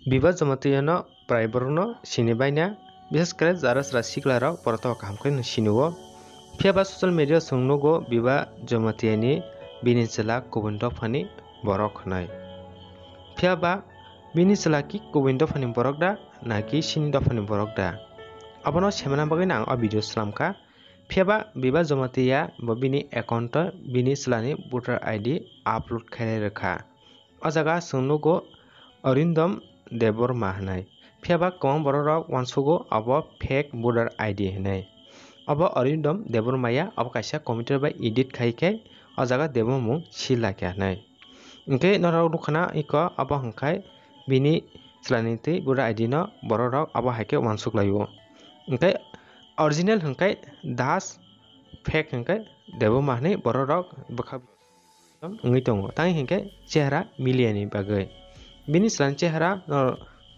Biba jamatiano praiborno sinibaina বিশেষ করে যারা siklara porto kamkrin sinuo phiaba social media sungnugo biba jamatiani bini chela kubundo phani borok hnai phiaba bini chela ki kubundo phani borok da naki sinido phani borok da abono semana bagin ang a video slamka phiaba biba jamatia bo bini account bini chelani voter id upload khaire rekha o jaga sungnugo Arindam Deborma hnai phiaba kong borok wansugo abo fake voter id hnai abo Arindam Debormaya abo kaisa computer by edit khaike o jaga debomung silakya hnai ingke norok dukhana iko abo hangkai bini chlaniti voter id no borok abo haike wansuk layo ingke original hangkai das fake hangkai Deborma hnai borok bokha ngui tongo tang hangkai chehra miliani bagai bini chlan chehra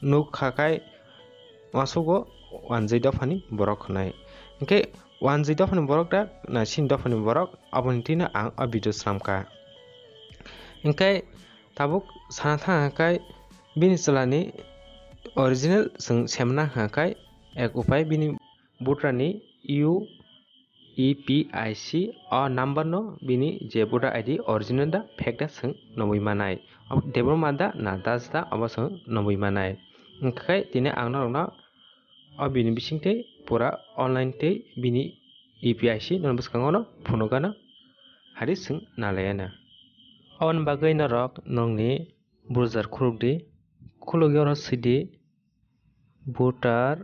nuk khakai wasugo wanjai dofani borok hnai ingke wanjai dofani borok da na sin dofani borok abontina ang a video slamka ingke tabuk sana thangakai bini chlani original sing semna hakai ek upai bini voterni UEPIC o number no bini je voter id original da fake da sing nomoi manai Deborma da na das da abo sing nomoi manai ingkai tine ang norokno o bini bisingte pura online te bini EPIC non bskango no phunugano hari sing nalayana on bagai norok nongni browser khulukdi khulugyoro sidi voter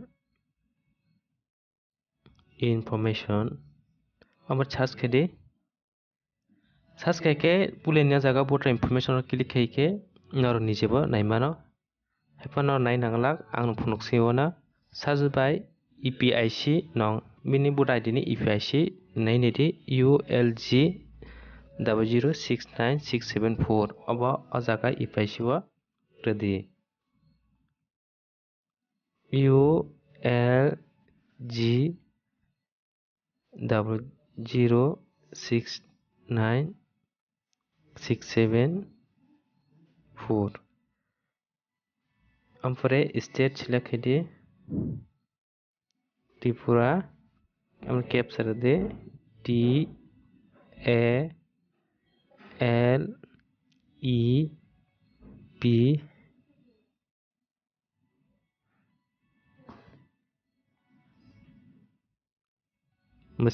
information amar search khedi search khaike pulenia jaga voter information click khaike nor nijebo naimano haipano nai nanglak ang phunuk siona sajubai EPIC nong bini voter id ni EPIC nai nidi ULG 0069674 abo o jaga EPIC o redi ULG 0069674 ampore state select khedi Tripura am capture de TALEP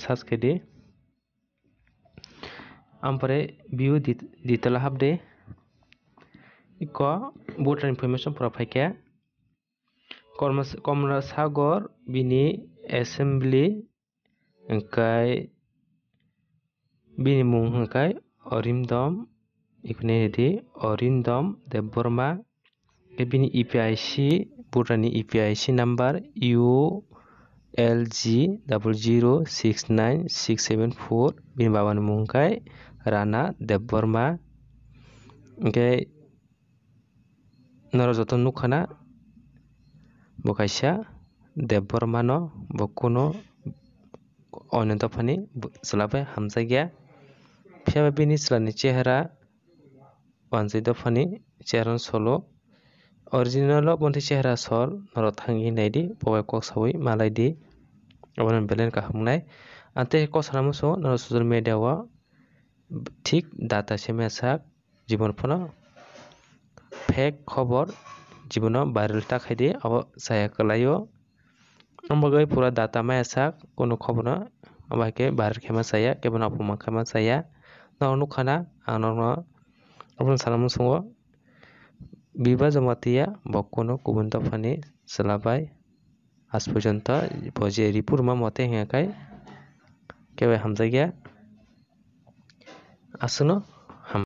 search kedi ampore view ditala habde iko voter information profile Komra Sagor bini assembly engkai bini mung engkai Orindom ikne di Orindom Deborma bini EPIC voterni EPIC number ULG 0069674 bini babani mung engkai Rana Deborma engkai noro joto nukhana bokaisa Deborma no bokuno onento phani chelabai hamjagya phiaba bini chlani chehra wanjai dofani chehra solo original bonti chehra sol noro thangi naidi pokai kok sawi malai di abono belen kahamnai ante kosanamu so noro social media o ঠিক data semesak জীবন phone fake খবর জীবন viral takai di abo saya kelayo ambagai pura data mayasak kono খবর amake viral khema saya kebona apuma khema saya naunu khana anono abun salamu sungo biba jamatia bokono kubunta phani selabai আজ পর্যন্ত বজে রিপুরমা মতে হেঁকাই কেবে হামজাগিয়া আসুনো